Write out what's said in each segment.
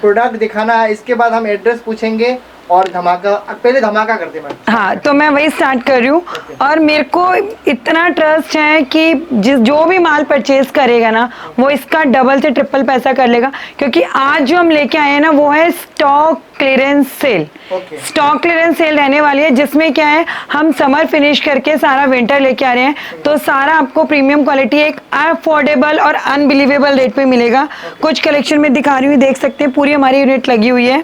Product दिखाना है, इसके बाद हम एड्रेस पूछेंगे और धमाका, पहले धमाका करते हैं। हाँ, तो मैं वही स्टार्ट कर रही हूँ। और मेरे को इतना ट्रस्ट है कि जो भी माल परचेज करेगा ना वो इसका डबल से ट्रिपल पैसा कर लेगा, क्योंकि आज जो हम लेके आए हैं ना वो है stock clearance sale. Stock clearance sale रहने वाली है, जिसमें क्या है हम समर फिनिश करके सारा विंटर लेके आ रहे हैं, तो सारा आपको प्रीमियम क्वालिटी एक अफोर्डेबल और अनबिलीवेबल रेट पे मिलेगा। कुछ कलेक्शन में दिखा रही हूँ, देख सकते हैं पूरी हमारी यूनिट लगी हुई है,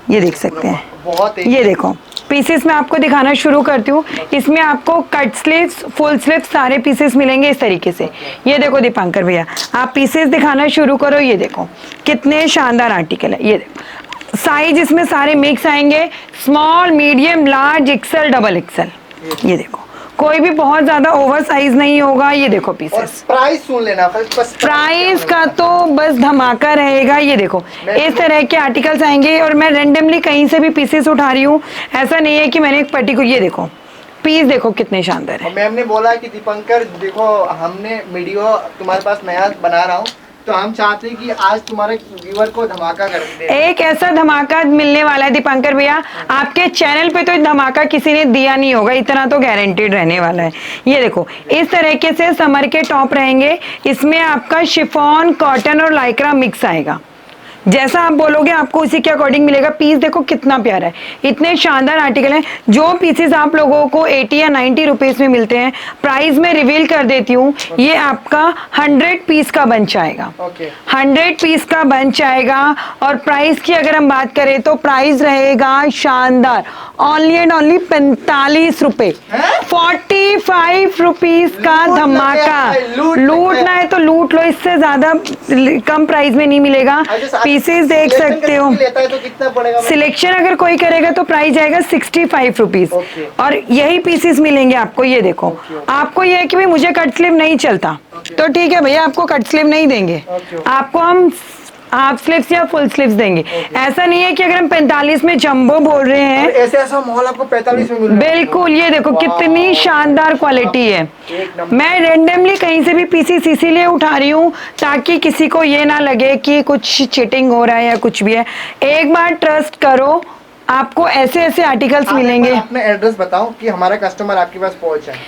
ये देख सकते हैं। बहुत ये देखो पीसेस मैं आपको दिखाना शुरू करती हूँ। इसमें आपको कट स्लीव्स, फुल स्लीव्स सारे पीसेस मिलेंगे इस तरीके से। ये देखो दीपांकर भैया, आप पीसेस दिखाना शुरू करो। ये देखो कितने शानदार आर्टिकल है। ये देखो साइज इसमें सारे मिक्स आएंगे, small, medium, large, XL, double XL. ये देखो कोई भी बहुत ज्यादा ओवर साइज नहीं होगा। ये देखो पीसेस। प्राइस सुन लेना, प्राइस का तो बस धमाका रहेगा। ये देखो इस तरह के आर्टिकल्स आएंगे और मैं रैंडमली कहीं से भी पीसेस उठा रही हूँ, ऐसा नहीं है कि मैंने एक पर्टिकुलर। ये देखो पीस देखो कितने शानदार है। मैम ने बोला कि दीपंकर देखो हमने वीडियो तुम्हारे पास नया बना रहा हूँ, तो हम चाहते हैं कि आज तुम्हारे व्यूअर को धमाका कर दे। एक ऐसा धमाका मिलने वाला है दीपांकर भैया, आपके चैनल पे तो धमाका किसी ने दिया नहीं होगा, इतना तो गारंटीड रहने वाला है। ये देखो इस तरीके से समर के टॉप रहेंगे, इसमें आपका शिफॉन, कॉटन और लाइक्रा मिक्स आएगा। जैसा आप बोलोगे आपको उसी के अकॉर्डिंग मिलेगा। पीस देखो कितना प्यारा है, इतने शानदार आर्टिकल हैं। जो पीसेस आप लोगों को 80 या 90 रुपीज में मिलते हैं, प्राइस में रिवील कर देती हूँ, ये आपका 100 पीस का बंच आएगा। 100 पीस का बंच आएगा। और प्राइस की अगर हम बात करें तो प्राइस रहेगा शानदार, ओनली एंड ओनली 45 रुपए, 45 रुपीज का धमाका। लूटना है तो लूट लो, इससे ज्यादा कम प्राइस में नहीं मिलेगा। पीसेस देख सकते हो। तो कितना पड़ेगा? सिलेक्शन अगर कोई करेगा तो प्राइस जाएगा 65 रुपीज। और यही पीसेस मिलेंगे आपको। ये देखो आपको ये है कि भाई मुझे कट स्लीव नहीं चलता, तो ठीक है भैया, आपको कट स्लीव नहीं देंगे, आपको हम हाफ स्लीव्स या फुल स्लीव्स देंगे। ऐसा नहीं है कि अगर हम 45 में जंबो बोल रहे हैं, ऐसा मॉल आपको 45 में मिल रहा है। बिल्कुल। ये देखो कितनी शानदार क्वालिटी है। मैं रेंडमली कहीं से भी पीसेस इसीलिए उठा रही हूँ ताकि किसी को ये ना लगे कि कुछ चीटिंग हो रहा है या कुछ भी है। एक बार ट्रस्ट करो, आपको ऐसे ऐसे आर्टिकल्स मिलेंगे। अपना एड्रेस बताओ कि हमारा कस्टमर आपके पास पहुंच जाए।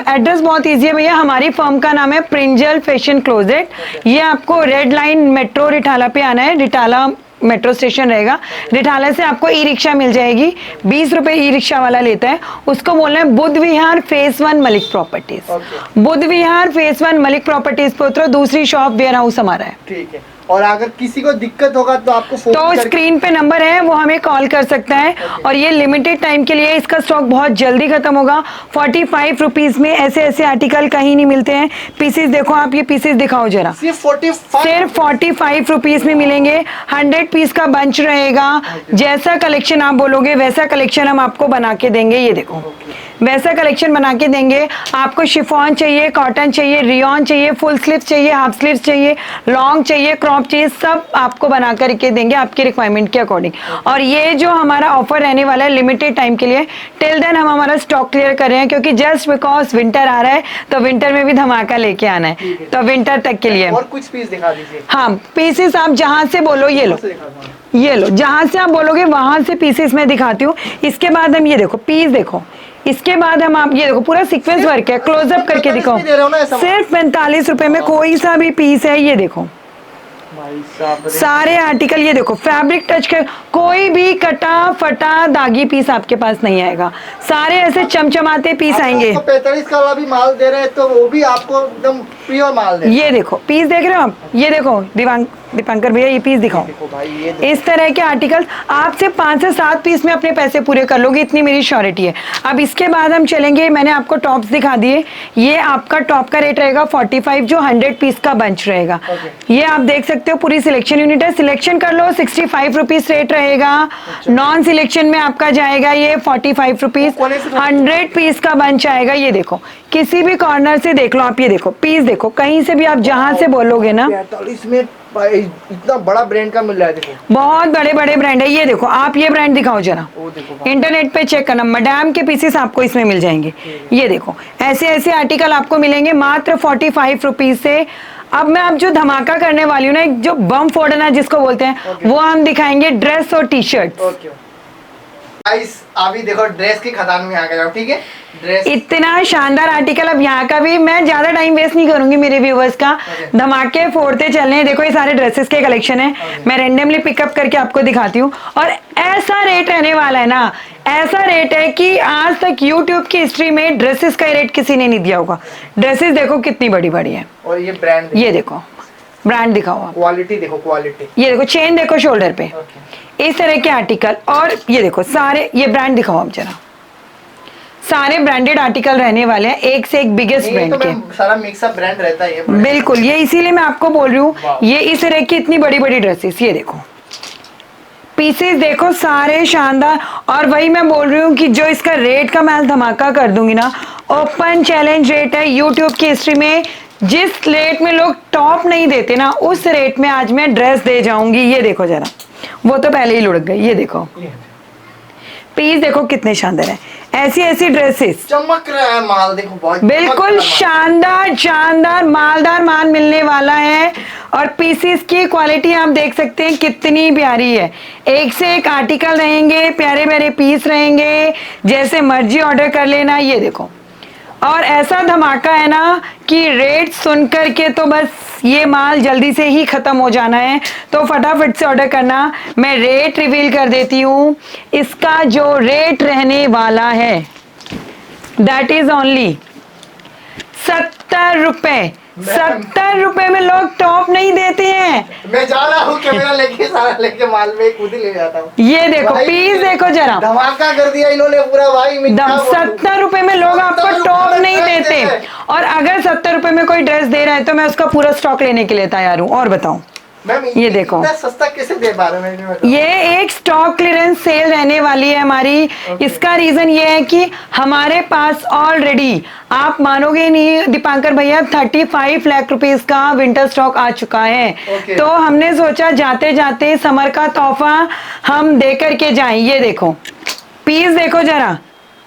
एड्रेस बहुत इजी है भैया, हमारी फर्म का नाम है प्रिंजल फैशन क्लोजेट। ये आपको रेड लाइन मेट्रो रिठाला पे आना है, रिठाला मेट्रो स्टेशन रहेगा। रिठाला से आपको ई रिक्शा मिल जाएगी, 20 रुपए ई रिक्शा वाला लेता है। उसको बोलना है बुद्ध विहार फेज 1 मलिक प्रॉपर्टीज। बुद्ध विहार फेज 1 मलिक प्रॉपर्टीज पे उतरो, दूसरी शॉप वेयर हाउस हमारा है। ठीक है। और अगर किसी को दिक्कत होगा तो आपको फोन तो स्क्रीन पे नंबर है, वो हमें कॉल कर सकता है। और ये लिमिटेड टाइम के लिए, इसका स्टॉक बहुत जल्दी खत्म होगा। 45 रुपीज में ऐसे ऐसे आर्टिकल कहीं नहीं मिलते हैं। पीसेस देखो आप, ये पीसेस दिखाओ जरा, सिर्फ 45 रुपीज में मिलेंगे। 100 पीस का बंच रहेगा। जैसा कलेक्शन आप बोलोगे वैसा कलेक्शन हम आपको बना के देंगे। ये देखो वैसा कलेक्शन बना के देंगे। आपको शिफॉन चाहिए, कॉटन चाहिए, रियॉन चाहिए, फुल स्लीव चाहिए, हाफ स्लीव चाहिए, लॉन्ग चाहिए, क्रॉप चाहिए, सब आपको बना करके देंगे आपकी रिक्वायरमेंट के अकॉर्डिंग। और ये जो हमारा ऑफर रहने वाला है लिमिटेड टाइम के लिए, टिल देन हम हमारा स्टॉक क्लियर कर रहे हैं, क्योंकि जस्ट बिकॉज विंटर आ रहा है तो विंटर में भी धमाका लेके आना है, तो विंटर तक के लिए। और कुछ पीस दिखा दीजिए। हाँ, पीसेस आप जहां से बोलो, ये लो, ये लो, जहां से आप बोलोगे वहां से पीसेस मैं दिखाती हूँ। इसके बाद हम ये देखो पीस देखो, इसके बाद हम आप ये देखो पूरा सीक्वेंस वर्क है, क्लोजअप करके दिखाओ। सिर्फ 45 रुपए में कोई सा भी पीस है। ये देखो सारे आर्टिकल, ये देखो फैब्रिक टच कर, कोई भी कटा फटा दागी पीस आपके पास नहीं आएगा। सारे ऐसे चमचमाते पीस आएंगे। 45 का भी माल दे रहे हैं तो वो भी आपको एकदम प्योर माल दे। ये देखो पीस देख रहे हो आप, ये देखो दीपांकर भैया ये पीस दिखाओ। इस तरह के आर्टिकल आपसे 5 से 7 पीस में अपने पैसे पूरे कर लोगे, इतनी मेरी श्योरिटी है। अब इसके बाद हम चलेंगे, मैंने आपको टॉप्स दिखा दिए। ये आपका टॉप का रेट रहेगा 45, जो 100 पीस का बंच रहेगा। ये आप देख सकते हो पूरी सिलेक्शन यूनिट है, सिलेक्शन कर लो 65 रुपीज रेट रहेगा। नॉन सिलेक्शन में आपका जाएगा ये 45 रुपीज। 100 पीस का बंच आएगा। ये देखो किसी भी कॉर्नर से देख लो आप, ये देखो पीस देखो, कहीं से भी आप जहां से बोलोगे ना। 45 में इतना बड़ा ब्रांड का मिल रहा है। देखो बहुत बड़े बड़े ब्रांड है। ये देखो आप ये ब्रांड दिखाओ जरा, इंटरनेट पे चेक करना, मैडम के पीसेस आपको इसमें मिल जाएंगे। ये देखो ऐसे ऐसे आर्टिकल आपको मिलेंगे मात्र 45 रुपीज से। अब मैं अब जो धमाका करने वाली हूँ ना, एक जो बम फोड़ना जिसको बोलते हैं, वो हम दिखाएंगे ड्रेस और टी शर्ट। ओके गाइस, अभी देखो ड्रेस की खदान में आ गए हो, ठीक है। ड्रेस इतना शानदार आर्टिकल। अब यहाँ का भी मैं ज्यादा टाइम वेस्ट नहीं करूंगी मेरे व्यूवर्स का, धमाके फोड़ते चलने। देखो ये सारे ड्रेसेस के कलेक्शन है, मैं रेंडमली पिकअप करके आपको दिखाती हूँ। और ऐसा रेट रहने वाला है ना, ऐसा रेट है कि आज तक यूट्यूब की हिस्ट्री में ड्रेसेस का रेट किसी ने नहीं दिया होगा। ड्रेसेस देखो कितनी बड़ी बड़ी है, और ये ब्रांड, ये देखो ब्रांड दिखाओ आप, क्वालिटी देखो, क्वालिटी ये देखो, चेन देखो शोल्डर पे, इस तरह के आर्टिकल। और ये देखो सारे, ये ब्रांड दिखाओ आप जरा, सारे ब्रांडेड आर्टिकल रहने वाले हैं, एक से एक बिगेस्ट ब्रांड तो के। सारा मिक्सअप ब्रांड रहता है ये। बिल्कुल, ये इसीलिए मैं आपको बोल रही हूँ, ये इस तरह की इतनी बड़ी बड़ी ड्रेसेस, ये देखो पीसेस देखो सारे शानदार। और वही मैं बोल रही हूँ कि जो इसका रेट का मैं धमाका कर दूंगी ना, ओपन चैलेंज रेट है यूट्यूब की हिस्ट्री में। जिस रेट में लोग टॉप नहीं देते ना, उस रेट में आज मैं ड्रेस दे जाऊंगी। ये देखो जरा, वो तो पहले ही लुढ़क गई। ये देखो पीस देखो कितने शानदार है, ऐसी ऐसी ड्रेसेस चमक रहा है माल, देखो बहुत बिल्कुल शानदार शानदार मालदार माल मिलने वाला है। और पीसेस की क्वालिटी आप देख सकते हैं कितनी प्यारी है, एक से एक आर्टिकल रहेंगे, प्यारे प्यारे पीस रहेंगे, जैसे मर्जी ऑर्डर कर लेना। ये देखो, और ऐसा धमाका है ना कि रेट सुन करके तो बस ये माल जल्दी से ही खत्म हो जाना है, तो फटाफट से ऑर्डर करना। मैं रेट रिवील कर देती हूँ, इसका जो रेट रहने वाला है दैट इज ओनली 70 रुपए। 70 रुपए में लोग टॉप नहीं देते हैं। मैं जा रहा हूँ कैमरा लेके, सारा लेके माल में खुद ही ले जाता हूँ। ये देखो पीस देखो जरा, धमाका कर दिया इन्होंने पूरा भाई। 70 रुपए में लोग आपको टॉप नहीं देते। और अगर 70 रुपए में कोई ड्रेस दे रहा है तो मैं उसका पूरा स्टॉक लेने के लिए तैयार हूँ। और बताऊं मैम, ये देखो सस्ता कैसे दे पा रहे हैं? ये एक स्टॉक क्लियरेंस सेल रहने वाली है हमारी। इसका रीजन ये है कि हमारे पास ऑलरेडी, आप मानोगे नहीं दीपांकर भैया, 35 लाख रुपीस का विंटर स्टॉक आ चुका है। तो हमने सोचा जाते जाते समर का तोहफा हम दे करके जाएं। ये देखो पीस देखो जरा,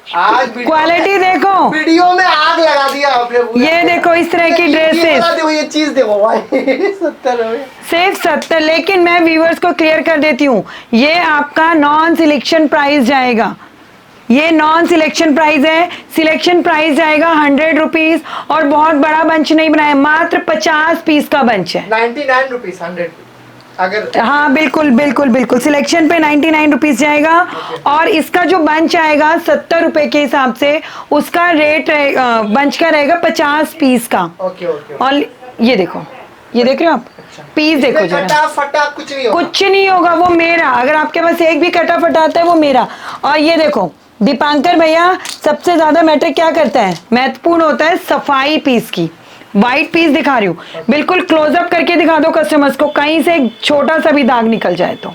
आज क्वालिटी देखो, वीडियो में आग लगा दिया आपने। ये देखो इस तरह की ड्रेसेस, ये चीज देखो भाई 70 सिर्फ 70। लेकिन मैं व्यूअर्स को क्लियर कर देती हूँ, ये आपका नॉन सिलेक्शन प्राइस जाएगा, ये नॉन सिलेक्शन प्राइस है। सिलेक्शन प्राइस जाएगा 100 रुपीज, और बहुत बड़ा बंच नहीं बनाया, मात्र 50 पीस का बंच है। 99 रुपीज, 100 अगर, हाँ बिल्कुल बिल्कुल बिल्कुल, सिलेक्शन पे 99 रुपीज जाएगा। और इसका जो बंच आएगा 70 रुपए के हिसाब से, उसका रेट बंच का रहेगा 50 पीस का। और ये देखो, ये देख रहे हो आप, पीस देखो जरा, कटा फटा कुछ नहीं होगा, कुछ नहीं होगा, वो मेरा। अगर आपके पास एक भी कटा फटा आता है वो मेरा। और ये देखो दीपांकर भैया, सबसे ज्यादा मैटर क्या करता है, महत्वपूर्ण होता है सफाई पीस की। व्हाइट पीस दिखा रही हूँ, बिल्कुल क्लोजअप करके दिखा दो कस्टमर्स को, कहीं से छोटा सा भी दाग निकल जाए तो।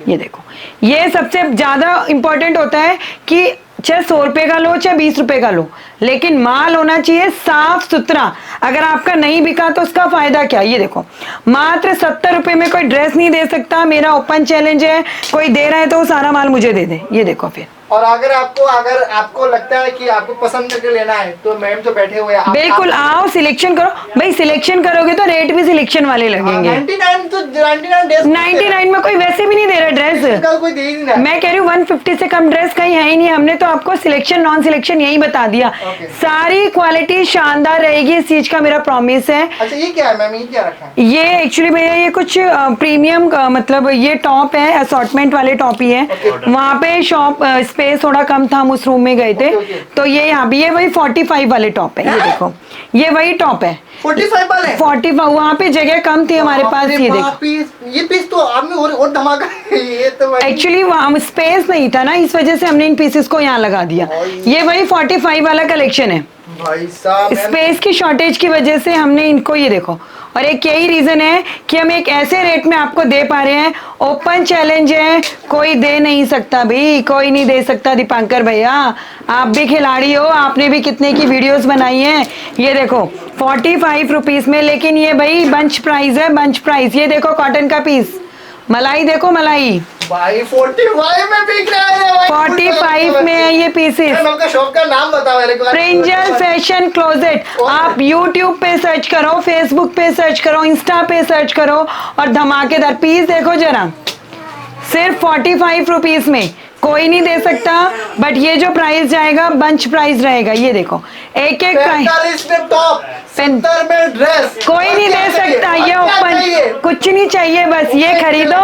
ये देखो, ये सबसे ज्यादा इंपॉर्टेंट होता है कि चाहे 100 रुपए का लो चाहे 20 रुपए का लो, लेकिन माल होना चाहिए साफ सुथरा। अगर आपका नहीं बिका तो उसका फायदा क्या। ये देखो मात्र 70 रुपए में कोई ड्रेस नहीं दे सकता, मेरा ओपन चैलेंज है। कोई दे रहा है तो वो सारा माल मुझे दे दे। ये देखो फिर, और अगर आपको लगता है कि आपको पसंद करके लेना है तो मैम तो बैठे हुए हैं, बिल्कुल आओ सिलेक्शन करो भाई। सिलेक्शन करोगे तो रेट भी सिलेक्शन वाले लगेंगे। 99 में कोई वैसे भी नहीं दे रहा ड्रेस, कोई दे ही नहीं। मैं कह रही हूँ 150 से कम ड्रेस कहीं है ही नहीं। हमने तो आपको सिलेक्शन नॉन सिलेक्शन यही बता दिया। सारी क्वालिटी शानदार रहेगी, इस चीज का मेरा प्रॉमिस है। अच्छा ये क्या है मैम, ये क्या रखा है? ये एक्चुअली भैया ये कुछ प्रीमियम मतलब ये टॉप है, असॉर्टमेंट वाले टॉप ही है। वहाँ पे शॉप स्पेस थोड़ा कम था, हम उस रूम में गए थे। तो ये यहाँ भी ये वही 45 वाले टॉप है। ये देखो ये वही टॉप है 45 वाले, 45। वहाँ पे जगह कम थी हमारे पास। ये देखो ये पीस तो आपने और धमाका ये तो एक्चुअली वहाँ स्पेस नहीं था ना, इस वजह से हमने इन पीसेस को यहाँ लगा दिया। ये वही 45 वाला कलेक्शन है भाई साहब, स्पेस की शॉर्टेज की वजह से हमने इनको, ये देखो। और एक यही रीजन है कि हम एक ऐसे रेट में आपको दे पा रहे हैं। ओपन चैलेंज है, कोई दे नहीं सकता भाई, कोई नहीं दे सकता। दीपांकर भैया आप भी खिलाड़ी हो, आपने भी कितने की वीडियोस बनाई हैं। ये देखो 45 रुपीज में, लेकिन ये भाई बंच प्राइस है, बंच प्राइस। ये देखो कॉटन का पीस, मलाई देखो मलाई, भाई 45 में बिक रहा है भाई। 45 में है ये पीसेस। मैम आपका शॉप का नाम बताओ मेरे को। प्रिंजल फैशन क्लोजेट। आप YouTube पे सर्च करो, Facebook पे सर्च करो, इंस्टा पे सर्च करो और धमाकेदार पीस देखो जरा, सिर्फ 45 रुपीज में कोई नहीं दे सकता। बट ये जो प्राइस जाएगा बंच प्राइस रहेगा। ये देखो एक एक प्राइस, 45 में टॉप, 70 में ड्रेस, कोई नहीं दे सकता। ये ओपन कुछ नहीं चाहिए, बस ये खरीदो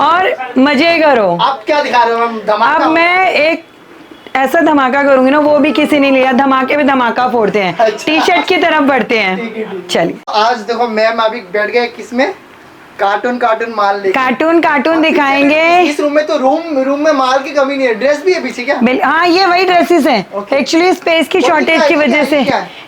और मजे करो। आप क्या दिखा रहे हो मैम? धमाका। अब मैं एक ऐसा धमाका करूंगी ना, वो भी किसी ने लिया। धमाके में धमाका फोड़ते हैं। अच्छा। टी शर्ट की तरफ बढ़ते हैं। चलिए आज देखो मैम अभी बैठ गए किसमें, कार्टून माल लेके। कार्टून दिखाएंगे। इस रूम में तो रूम में माल की कमी नहीं है। ड्रेस भी है पीछे क्या? हाँ ये वही ड्रेसेस हैं। एक्चुअली स्पेस की शॉर्टेज की वजह से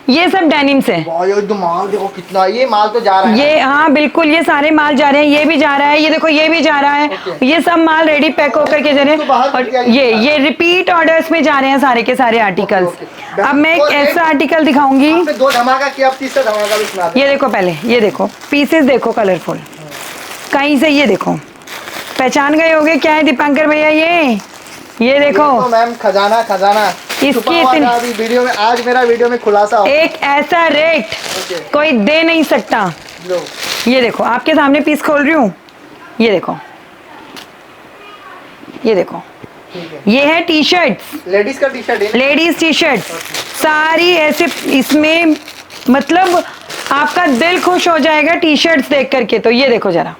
ये सब डेनिम्स है। माल देखो कितना, ये माल तो जा रहा है। ये हाँ बिल्कुल, ये सारे माल जा रहे हैं। ये भी जा रहा है, ये देखो ये भी जा रहा है। ये सब माल रेडी पैक होकर के जा रहे हैं। और ये रिपीट ऑर्डर्स में जा रहे हैं सारे के सारे आर्टिकल्स। अब मैं एक ऐसा आर्टिकल दिखाऊंगी। 2 धमाका किया, अब तीसरा धमाका भी सुना दो। ये देखो पहले, ये देखो पीसेस देखो कलरफुल कहीं से। ये देखो पहचान गए होगे क्या है दीपांकर भैया? ये देखो तो मैम खजाना इसकी इतनी अभी वीडियो में, आज मेरा वीडियो में खुलासा हो। एक ऐसा रेट कोई दे नहीं सकता। ये देखो आपके सामने पीस खोल रही हूँ। ये देखो ये है टी शर्ट, लेडीज का टी शर्ट है। लेडीज टी शर्ट सारी ऐसे, इसमें मतलब आपका दिल खुश हो जाएगा टी शर्ट्स देख करके। तो ये देखो जरा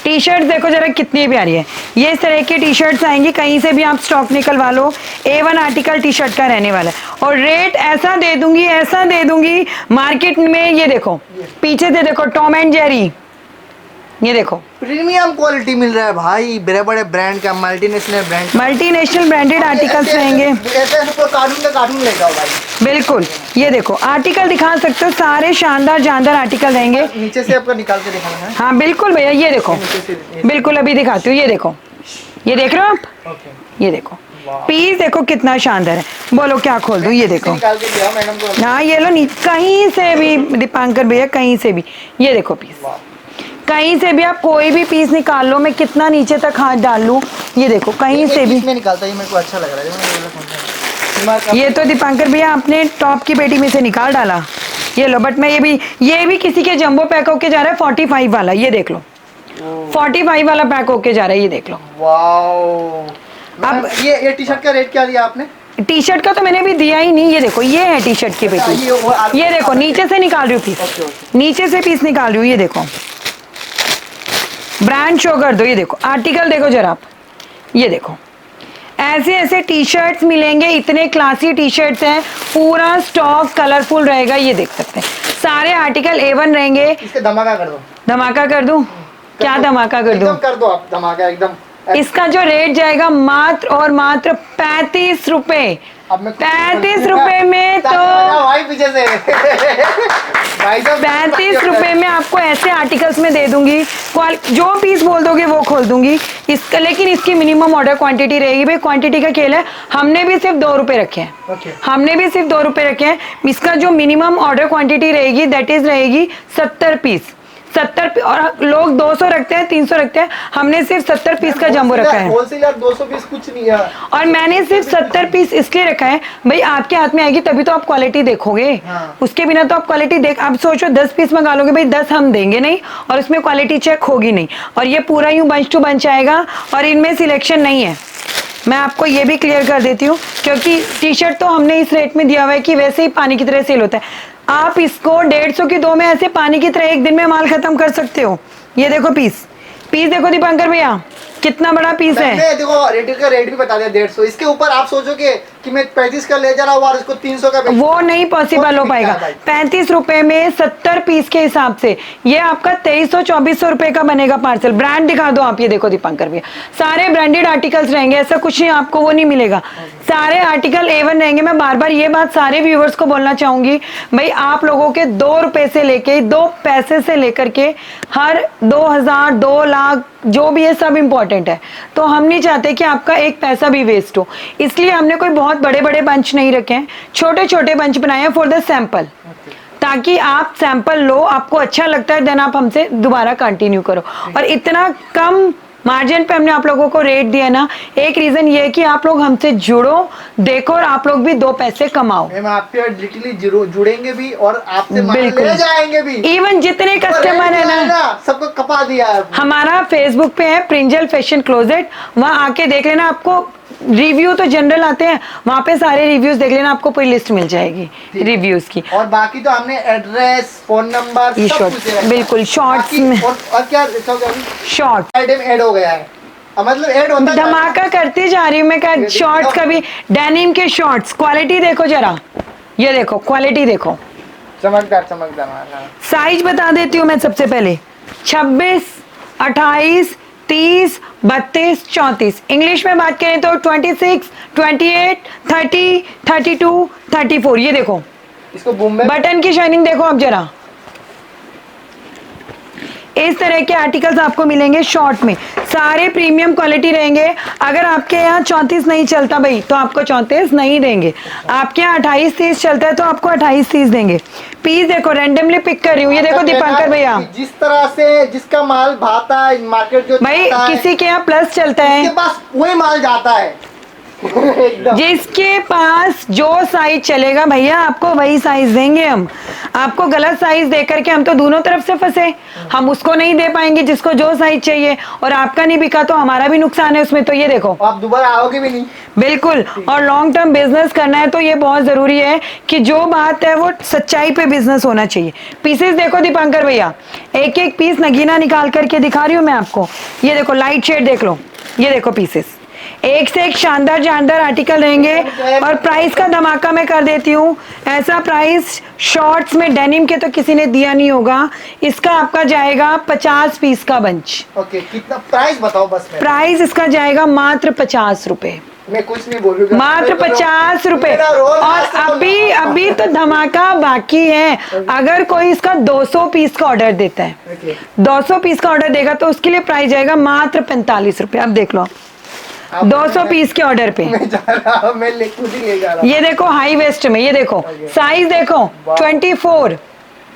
टी शर्ट देखो जरा कितनी प्यारी है। ये इस तरह की टी शर्ट्स आएंगी, कहीं से भी आप स्टॉक निकलवा लो। A1 आर्टिकल टी शर्ट का रहने वाला है। और रेट ऐसा दे दूंगी मार्केट में। ये देखो पीछे से देखो टॉम एंड जेरी, ये देखो प्रीमियम क्वालिटी मिल रहा है भाई, बड़े बड़े ब्रांड का, मल्टीनेशनल ब्रांडेड आर्टिकल्स रहेंगे। ऐसे कार्टून ले जाओ भाई। बिल्कुल ये देखो आर्टिकल दिखा सकते हो, सारे शानदार आर्टिकल रहेंगे। नीचे से आपका निकाल के दिखाना है। हाँ बिल्कुल भैया, ये देखो बिल्कुल अभी दिखाती हूँ। ये देखो, ये देख रहे हो आप? ये देखो पीस देखो कितना शानदार है। बोलो क्या खोल दूं? ये देखो निकाल के दिया मैडम को। हाँ ये लो, कहीं से भी दीपांकर भैया, कहीं से भी। ये देखो पीस, कहीं से भी आप कोई भी पीस निकाल लो। मैं कितना नीचे तक हाथ डाल लूं, ये देखो कहीं से भी। मैं निकालता है, मेरे को अच्छा लग रहा है। ये तो दीपांकर भैया आपने टॉप की पेटी में से निकाल डाला। ये लो, बट मैं ये भी किसी के जंबो पैक होके जा रहा है 45 वाला। ये देख लो 45 वाला पैक होके जा रहा है। ये देख लो। वाओ। अब ये टी शर्ट का रेट क्या दिया आपने? टी शर्ट का तो मैंने अभी दिया ही नहीं। ये देखो ये है टी शर्ट की पेटी। ये देखो नीचे से निकाल रही हूँ पीस, नीचे से पीस निकाल रही हूँ। ये देखो ब्रांड शो कर दो। ये देखो आर्टिकल देखो जरा आप। ये देखो ऐसे टी शर्ट्स मिलेंगे, इतने क्लासी टी शर्ट्स हैं। पूरा स्टॉक कलरफुल रहेगा। ये देख सकते हैं सारे आर्टिकल A1 रहेंगे। इसके धमाका कर दो। धमाका कर दूं? क्या धमाका कर दूं? कर दो आप धमाका एकदम। इसका जो रेट जाएगा मात्र और मात्र 35 रुपए। 35 रुपए में तो भाई पीछे से 35 रुपए में आपको ऐसे आर्टिकल्स में दे दूंगी। जो पीस बोल दोगे वो खोल दूंगी इसका, लेकिन इसकी मिनिमम ऑर्डर क्वांटिटी रहेगी। भाई क्वांटिटी का खेल है। हमने भी सिर्फ 2 रुपए रखे हैं। हमने भी सिर्फ 2 रुपए रखे हैं। इसका जो मिनिमम ऑर्डर क्वांटिटी रहेगी दैट इज रहेगी 70 पीस। 70 और लोग 200 रखते हैं, 300 रखते हैं। हमने सिर्फ 70 पीस का जंबो रखा है। होलसेलर 200 पीस कुछ नहीं है। और मैंने सिर्फ 70 पीस इसलिए रखा है भाई, आपके हाथ में आएगी तभी तो आप क्वालिटी देखोगे। उसके बिना तो आप क्वालिटी देख, आप सोचो 10 पीस मंगा लोगे भाई, 10 हम देंगे नहीं और उसमें क्वालिटी चेक होगी नहीं। और ये पूरा यूं बंच टू बंच आएगा और इनमें सिलेक्शन नहीं है। मैं आपको ये भी क्लियर कर देती हूँ, क्योंकि टी शर्ट तो हमने इस रेट में दिया हुआ है कि वैसे ही पानी की तरह सेल होता है। आप इसको 150 की 2 में ऐसे पानी की तरह एक दिन में माल खत्म कर सकते हो। ये देखो पीस देखो दीपांकर भैया कितना बड़ा पीस है। देखो रेट का रेट भी बता दिया 150। इसके ऊपर आप सोचोगे कि मैं 35 का ले जा रहा हूँ और इसको 300 का, वो नहीं पॉसिबल हो पाएगा। 35 रुपए में 70 पीस के हिसाब से ये आपका 2300-2400 रुपए का बनेगा पार्सल। ब्रांड दिखा दो आप। ये देखो दीपांकर भैया सारे ब्रांडेड आर्टिकल्स रहेंगे, ऐसा कुछ नहीं आपको वो नहीं मिलेगा। सारे आर्टिकल A1 रहेंगे। मैं बार बार ये बात सारे व्यूवर्स को बोलना चाहूंगी भाई, आप लोगों के 2 रुपए से लेके 2 पैसे से लेकर के हर 2000 2 लाख जो भी है सब इंपॉर्टेंट है। तो हम नहीं चाहते कि आपका एक पैसा भी वेस्ट हो, इसलिए हमने कोई बहुत बड़े बड़े बंच नहीं रखे हैं, छोटे छोटे बंच बनाए हैं फॉर द सैंपल, ताकि आप सैंपल लो, आपको अच्छा लगता है देन आप हमसे दोबारा कंटिन्यू करो। और इतना कम मार्जिन पे हमने आप लोगों को रेट दिया ना, एक रीजन ये है कि आप लोग हमसे जुड़ो, देखो और आप लोग भी 2 पैसे कमाओ। मैम आपसे लिटरली जुड़ेंगे भी और आपसे माल बिल्कुल। ले जाएंगे भी। इवन जितने कस्टमर है ना, सबको कपा दिया है आपने। हमारा फेसबुक पे है प्रिंजल फैशन क्लोजेट, वहां आके देख लेना। आपको रिव्यू तो जनरल आते हैं, वहां पे सारे रिव्यूज देख लेना, आपको पूरी लिस्ट मिल जाएगी रिव्यूज की। और बाकी तो हमने एड्रेस, फोन नंबर ये सब शॉर्ट, कुछ दे रखा है। बिल्कुल शॉर्ट्स बाकी में, और क्या शॉर्ट आइटम ऐड हो गया है, मतलब ऐड होता है। धमाका करती जा रही हूँ मैं। क्या शॉर्ट्स का भी, डेनिम के शॉर्ट्स, क्वालिटी देखो जरा, ये देखो क्वालिटी देखो, चमकदार चमकदार माल। हाँ। साइज बता देती हूँ मैं सबसे पहले, 26, 28, 30, 32, 34। इंग्लिश में बात करें तो 26, 28, 30, 32, 34। ये देखो इसको बॉम्बे बटन की शाइनिंग देखो आप जरा। इस तरह के आर्टिकल्स आपको मिलेंगे शॉर्ट में, सारे प्रीमियम क्वालिटी रहेंगे। अगर आपके यहाँ 34 नहीं चलता भाई तो आपको 34 नहीं देंगे, आपके यहाँ 28-30 चलता है तो आपको 28-30 देंगे। पीस देखो, रैंडमली पिक कर रही हूँ, ये देखो दीपांकर भैया, जिस तरह से जिसका माल भाता है मार्केट जो भाई किसी के यहाँ प्लस चलता है, उसके पास वही माल जाता है। एकदम जिसके पास जो साइज चलेगा भैया आपको वही साइज देंगे हम। आपको गलत साइज दे करके हम तो दोनों तरफ से फंसे, हम उसको नहीं दे पाएंगे जिसको जो साइज चाहिए, और आपका नहीं बिका तो हमारा भी नुकसान है उसमें। तो ये देखो आप दोबारा आओगे भी नहीं। बिल्कुल, और लॉन्ग टर्म बिजनेस करना है तो ये बहुत जरूरी है कि जो बात है वो सच्चाई पे बिजनेस होना चाहिए। पीसेस देखो दीपांकर भैया, एक एक पीस नगीना निकाल करके दिखा रही हूँ मैं आपको। ये देखो लाइट शेड देख लो, ये देखो पीसेस एक से एक शानदार जानदार आर्टिकल रहेंगे। और प्राइस का धमाका मैं कर देती हूँ, ऐसा प्राइस शॉर्ट्स में डेनिम के तो किसी ने दिया नहीं होगा। इसका आपका जाएगा 50 पीस का बंच। ओके, कितना प्राइस बताओ बस में। प्राइस इसका जाएगा मात्र 50 रुपए, मैं कुछ नहीं बोलूंगा, मात्र 50 रुपए। और अभी तो धमाका बाकी है। अगर कोई इसका 200 पीस का ऑर्डर देता है, 200 पीस का ऑर्डर देगा तो उसके लिए प्राइस जाएगा मात्र 45 रुपए। अब देख लो 200 पीस के ऑर्डर पे मैं जा रहा हूं, मैं खुद ही ले जा रहा हूं। ये देखो हाई वेस्ट में, ये देखो साइज देखो 24,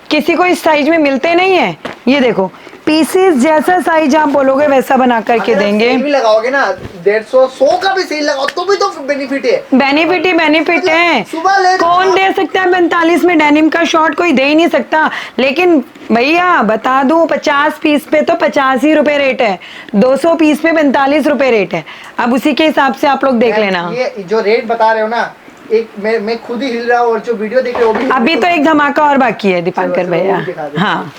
किसी को इस साइज में मिलते नहीं है। ये देखो पीसेस, जैसा साइज आप बोलोगे वैसा बना करके देंगे। सेल भी लगाओगे ना 150, 100 का भी सेल लगाओ तो भी तो बेनिफिट है। बेनिफिट ही बेनिफिट है। सुबह ले कौन दे सकता है 45 में डेनिम का शॉर्ट? कोई दे ही नहीं सकता। लेकिन भैया बता दूं, 50 पीस पे तो 50 ही रुपए रेट है, 200 पीस पे 45 रुपए रेट है। अब उसी के हिसाब से आप लोग देख लेना। ये जो रेट बता रहे हो ना, एक मैं खुद ही हिल रहा हूँ, और जो वीडियो देख रहे हो वो भी। अभी तो एक धमाका और बाकी है दीपांकर भैया। हाँ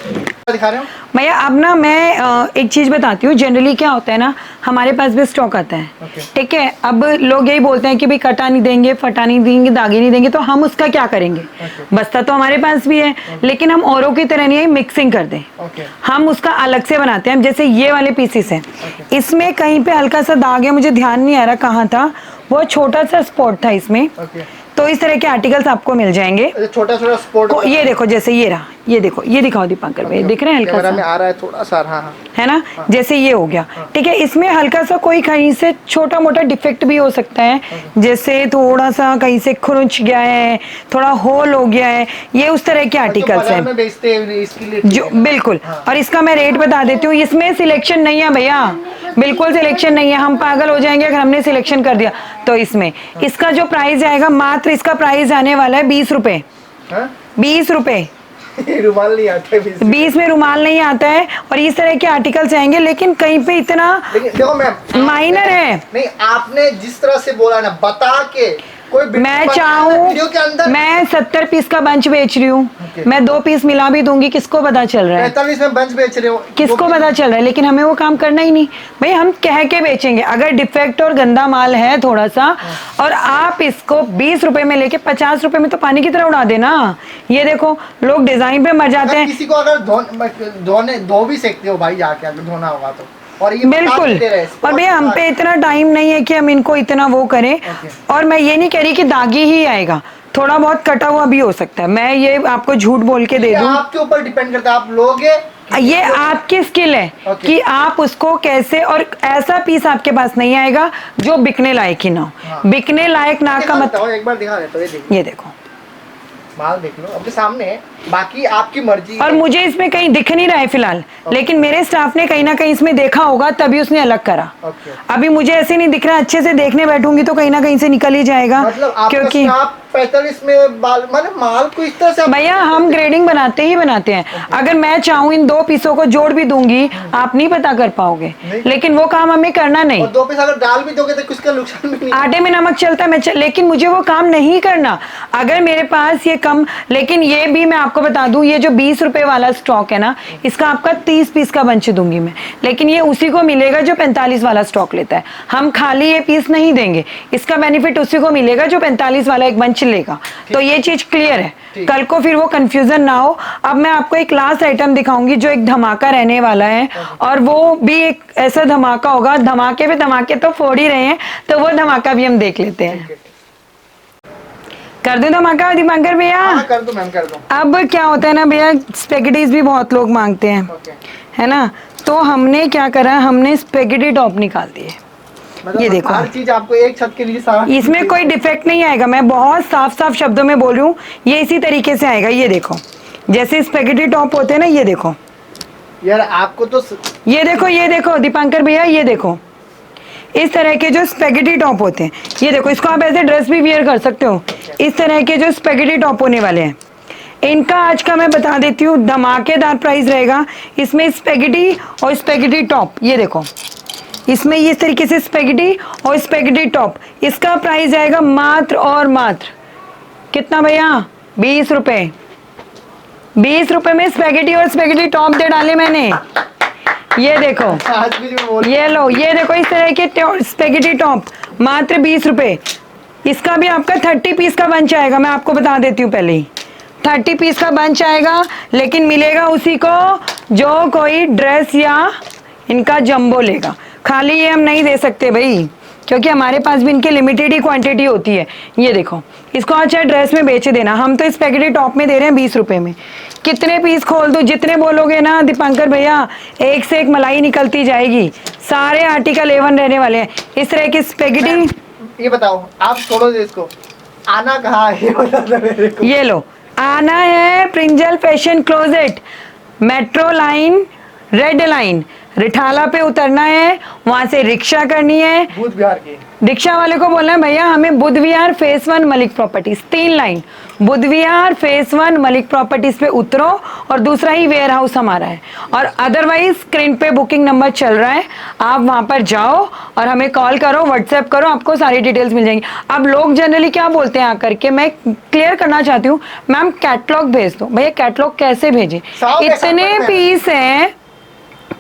दिखा रहे हो भैया। अब ना मैं एक चीज बताती हूँ, जनरली क्या होता है ना, हमारे पास भी स्टॉक आता है, ठीक है। अब लोग यही बोलते हैं कि भाई कटा नहीं देंगे, फटा नहीं देंगे, दागे नहीं देंगे, तो हम उसका क्या करेंगे? बस्ता तो हमारे पास भी है, लेकिन हम औरों की तरह नहीं मिक्सिंग कर दें, हम उसका अलग से बनाते हैं। जैसे ये वाले पीसेस हैं, इसमें कहीं पे हल्का सा दाग है, मुझे ध्यान नहीं आ रहा कहाँ था, वो छोटा सा स्पॉट था इसमें। तो इस तरह के आर्टिकल्स आपको मिल जाएंगे, छोटा छोटा स्पॉट। ये देखो जैसे ये रहा, ये देखो, ये दिखाओ दीपांकर भाई, दिख रहा है हल्का सा, आ रहा है थोड़ा सा। हाँ है ना, जैसे ये हो गया, ठीक है। इसमें हल्का सा कोई कहीं से छोटा मोटा डिफेक्ट भी हो सकता है, जैसे थोड़ा सा कहीं से खुरुच गया है, थोड़ा होल हो गया है, ये उस तरह के आर्टिकल्स हैं बेचते हैं इसके लिए जो बिल्कुल। और इसका मैं रेट बता देती हूँ, इसमें सिलेक्शन नहीं है भैया, बिल्कुल सिलेक्शन नहीं है। हम पागल हो जाएंगे अगर हमने सिलेक्शन कर दिया तो। इसमें इसका जो प्राइस आएगा, मात्र इसका प्राइस आने वाला है 20 रुपए। 20 रुपए, रुमाल नहीं आता है 20 में रुमाल नहीं आता है। और इस तरह के आर्टिकल्स आएंगे, लेकिन कहीं पे इतना देखो मैम माइनर है। नहीं, आपने जिस तरह से बोला ना, बता के कोई मैं चाहूँ, मैं 70 पीस का बंच बेच रही हूँ, मैं 2 पीस मिला भी दूंगी, किसको पता चल रहा है? 45 में बंच बेच रहे हो, किसको पता चल रहा है? लेकिन हमें वो काम करना ही नहीं भाई, हम कह के बेचेंगे। अगर डिफेक्ट और गंदा माल है थोड़ा सा, और आप इसको 20 रुपए में लेके 50 रुपए में तो पानी की तरह उड़ा देना। ये देखो लोग डिजाइन पे मर जाते हैं। किसी को अगर धो भी सकते हो भाई, जाके अगर धोना होगा तो। और ये बिल्कुल। और भैया हम पे इतना टाइम नहीं है कि हम इनको इतना वो करें। और मैं ये नहीं कह रही कि दागी ही आएगा, थोड़ा बहुत कटा हुआ भी हो सकता है, मैं ये आपको झूठ बोल के दे दूं। आपके ऊपर डिपेंड करता है, आप लोगे, ये आपकी स्किल है कि आप उसको कैसे। और ऐसा पीस आपके पास नहीं आएगा जो बिकने लायक ही ना हो। बिकने लायक ना का मतलब, एक बार दिखा देता हूं, ये देखो माल देख लो अपने सामने है, बाकी आपकी मर्जी और है। मुझे इसमें कहीं दिख नहीं रहा है फिलहाल, लेकिन मेरे स्टाफ ने कहीं ना कहीं इसमें देखा होगा तभी उसने अलग करा। ओके। अभी मुझे ऐसे नहीं दिख रहा, अच्छे से देखने बैठूंगी तो कहीं ना कहीं से निकल ही जाएगा, मतलब आपका क्योंकि स्टाफ 45 में बाल मतलब माल को इस तरह से भैया हम ग्रेडिंग बनाते ही बनाते हैं। अगर मैं चाहूँ इन 2 पीसों को जोड़ भी दूंगी, आप नहीं पता कर पाओगे, लेकिन वो काम हमें करना नहीं। और 2 पीस अगर डाल भी दोगे तो किसका नुकसान भी नहीं। आटे में नमक चलता है, लेकिन मुझे वो काम नहीं करना। अगर मेरे पास ये कम, लेकिन ये भी मैं आपको बता दूं, ये जो 20 रुपए वाला स्टॉक है ना, इसका आपका 30 पीस का बंच दूंगी मैं, लेकिन ये उसी को मिलेगा जो 45 वाला स्टॉक लेता है। हम खाली ये पीस नहीं देंगे, इसका बेनिफिट उसी को मिलेगा जो 45 वाला एक बंच लेगा। तो ये चीज क्लियर है, कल को फिर वो कंफ्यूजन ना हो। अब मैं आपको एक लास्ट आइटम दिखाऊंगी जो एक धमाका रहने वाला है, और वो भी एक ऐसा धमाका होगा, धमाके पे धमाके तो फोड़ ही रहे हैं, तो वो धमाका भी हम देख लेते हैं। कर दो धमाका दीपांकर भैया? हाँ, कर दो मैम, कर दो। अब क्या होता है ना भैया, स्पेगेटीज भी बहुत लोग मांगते हैं, है ना, तो हमने क्या करा, हमने स्पेगेटी टॉप निकाल दिए। मतलब ये देखो, हर चीज आपको एक छत के नीचे सारा, इसमें कोई डिफेक्ट नहीं आएगा, मैं बहुत साफ साफ शब्दों में बोल रही हूँ, ये इसी तरीके से आएगा। ये देखो, जैसे स्पेगेटी टॉप होते हैं ना, ये देखो यार आपको तो ये देखो दीपांकर भैया, ये देखो इस तरह के जो स्पेगेटी टॉप होते हैं, ये देखो, इसको आप ऐसे ड्रेस भी वियर कर सकते हो। इस तरह के जो स्पेगेटी टॉप होने वाले हैं, इनका आज का मैं बता देती हूँ धमाकेदार प्राइस रहेगा। इसमें स्पेगेटी और स्पेगेटी टॉप, ये देखो, इसमें इस तरीके से स्पेगेटी और स्पेगेटी टॉप, इसका प्राइस आएगा मात्र और मात्र कितना भैया, 20 रुपए। 20 रुपए में स्पेगेटी और स्पेगेटी टॉप दे डाले मैंने। ये देखो, आज भी मैं बोल, ये लो, ये देखो इस तरह के स्पेगेटी टॉप मात्र 20 रुपए। इसका भी आपका 30 पीस का बंच आएगा, मैं आपको बता देती हूँ पहले ही, 30 पीस का बंच आएगा, लेकिन मिलेगा उसी को जो कोई ड्रेस या इनका जंबो लेगा। खाली ये हम नहीं दे सकते भाई, क्योंकि हमारे पास भी इनकी लिमिटेड ही क्वांटिटी होती है। ये देखो, इसको आप चाहे ड्रेस में बेच देना, हम तो स्पेगेटी टॉप में दे रहे हैं 20 रुपए में। कितने पीस खोल दो, जितने बोलोगे ना दीपांकर भैया, एक से एक मलाई निकलती जाएगी। सारे आर्टिकल A1 रहने वाले हैं। इस तरह की स्पेगेटी, ये बताओ आप छोड़ो दे इसको, आना कहाँ है ये बता दो मेरे को। ये लो, आना है Prinjal fashion closet, metro line, red line, Rithala पे उतरना है, वहां से रिक्शा करनी है। भूत बिहार की रिक्शा वाले को बोलना है भैया हमें बुध विहार फेस 1 मलिक प्रॉपर्टीज, 3 लाइन, बुध विहार फेस 1 मलिक प्रॉपर्टीज पे उतरो, और दूसरा ही वेयर हाउस हमारा है। और अदरवाइज स्क्रीन पे बुकिंग नंबर चल रहा है, आप वहां पर जाओ और हमें कॉल करो, व्हाट्सएप करो, आपको सारी डिटेल्स मिल जाएंगी। अब लोग जनरली क्या बोलते हैं आकर के, मैं क्लियर करना चाहती हूँ, मैम कैटलॉग भेज दो। भैया कैटलॉग कैसे भेजे, इतने पीस हैं,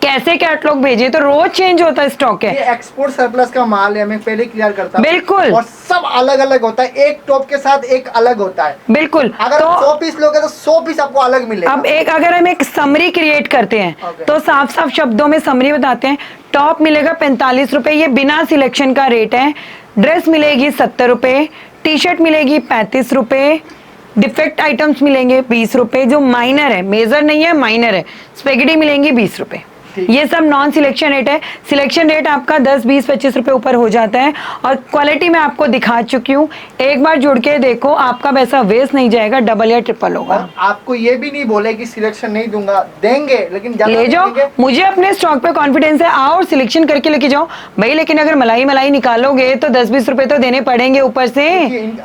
कैसे कैटलॉग भेजे, तो रोज चेंज होता है स्टॉक है। ये एक्सपोर्ट सरप्लस का माल है, मैं पहले क्लियर करता हूं। बिल्कुल, और सब अलग अलग होता है, एक टॉप के साथ एक अलग होता है। बिल्कुल। अगर तो 100 पीस लोगे तो 100 पीस आपको अलग मिलेगा। अब एक अगर हम एक समरी क्रिएट करते हैं, तो साफ साफ शब्दों में समरी बताते हैं। टॉप मिलेगा 45 रुपए, ये बिना सिलेक्शन का रेट है। ड्रेस मिलेगी 70 रुपए, टी शर्ट मिलेगी 35 रुपए, डिफेक्ट आइटम्स मिलेंगे 20 रुपए, जो माइनर है, मेजर नहीं है, माइनर है, स्पेगेटी मिलेंगी 20 रुपए। ये सब नॉन सिलेक्शन रेट है। सिलेक्शन रेट आपका 10, 20, 25 रुपए ऊपर हो जाता है। और क्वालिटी मैं आपको दिखा चुकी हूँ, एक बार जुड़ के देखो, आपका पैसा वेस्ट नहीं जाएगा, डबल या ट्रिपल होगा। और आपको ये भी नहीं बोले कि सिलेक्शन नहीं दूंगा, देंगे, लेकिन ज्यादा ले जाओ, देंगे। मुझे अपने स्टॉक पे कॉन्फिडेंस है, आओ और सिलेक्शन करके लेके जाओ भाई। लेकिन अगर मलाई मलाई निकालोगे तो 10-20 रुपए तो देने पड़ेंगे ऊपर से।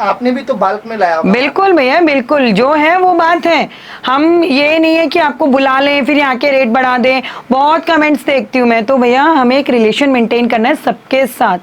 आपने भी तो बल्क में लाया होगा। बिल्कुल भैया, बिल्कुल, जो है वो बात है। हम ये नहीं है कि आपको बुला लें फिर यहाँ के रेट बढ़ा दें। बहुत कमेंट्स देखती हूँ मैं तो भैया, हमें एक रिलेशन मेंटेन करना है सबके साथ,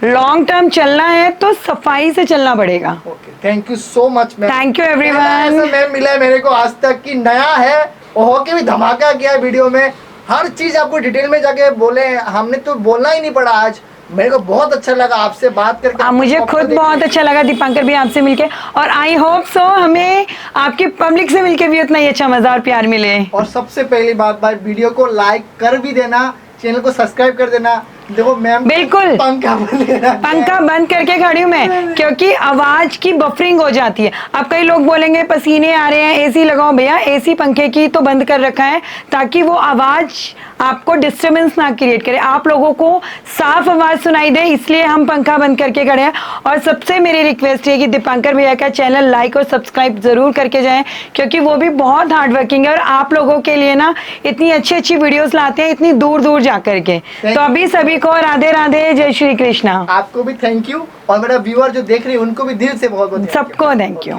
लॉन्ग टर्म चलना है तो सफाई से चलना पड़ेगा। Okay, thank you so much ma'am. Thank you everyone. Ma'am मिला है मेरे को आज तक कि नया है, और के भी धमाका किया है वीडियो में, हर चीज आपको डिटेल में जाके बोले, हमने तो बोलना ही नहीं पड़ा आज। मेरे को बहुत अच्छा लगा आपसे बात करके। मुझे खुद बहुत अच्छा लगा दीपांकर भी आपसे मिलके, और आई होप सो हमें आपकी पब्लिक से मिलके भी उतना ही अच्छा मजा और प्यार मिले। और सबसे पहली बात भाई, वीडियो को लाइक कर भी देना, चैनल को सब्सक्राइब कर देना, देखो मैम बिल्कुल। पंखा पंखा बंद करके खड़ी हूँ मैं, क्योंकि आवाज की बफरिंग हो जाती है। अब कई लोग बोलेंगे पसीने आ रहे हैं, एसी लगाओ। भैया एसी पंखे की तो बंद कर रखा है ताकि वो आवाज आपको डिस्टरबेंस ना क्रिएट करे, आप लोगों को साफ आवाज सुनाई दे, इसलिए हम पंखा बंद करके खड़े हैं। और सबसे मेरी रिक्वेस्ट है कि दीपांकर भैया का चैनल लाइक और सब्सक्राइब जरूर करके जाएं, क्योंकि वो भी बहुत हार्ड वर्किंग है और आप लोगों के लिए ना इतनी अच्छी अच्छी वीडियोस लाते हैं इतनी दूर दूर जा करके। तो अभी सभी को राधे राधे, जय श्री कृष्णा। आपको भी थैंक यू, और मेरा व्यूअर जो देख रहे हैं उनको भी दिल से बहुत बहुत सबको थैंक यू।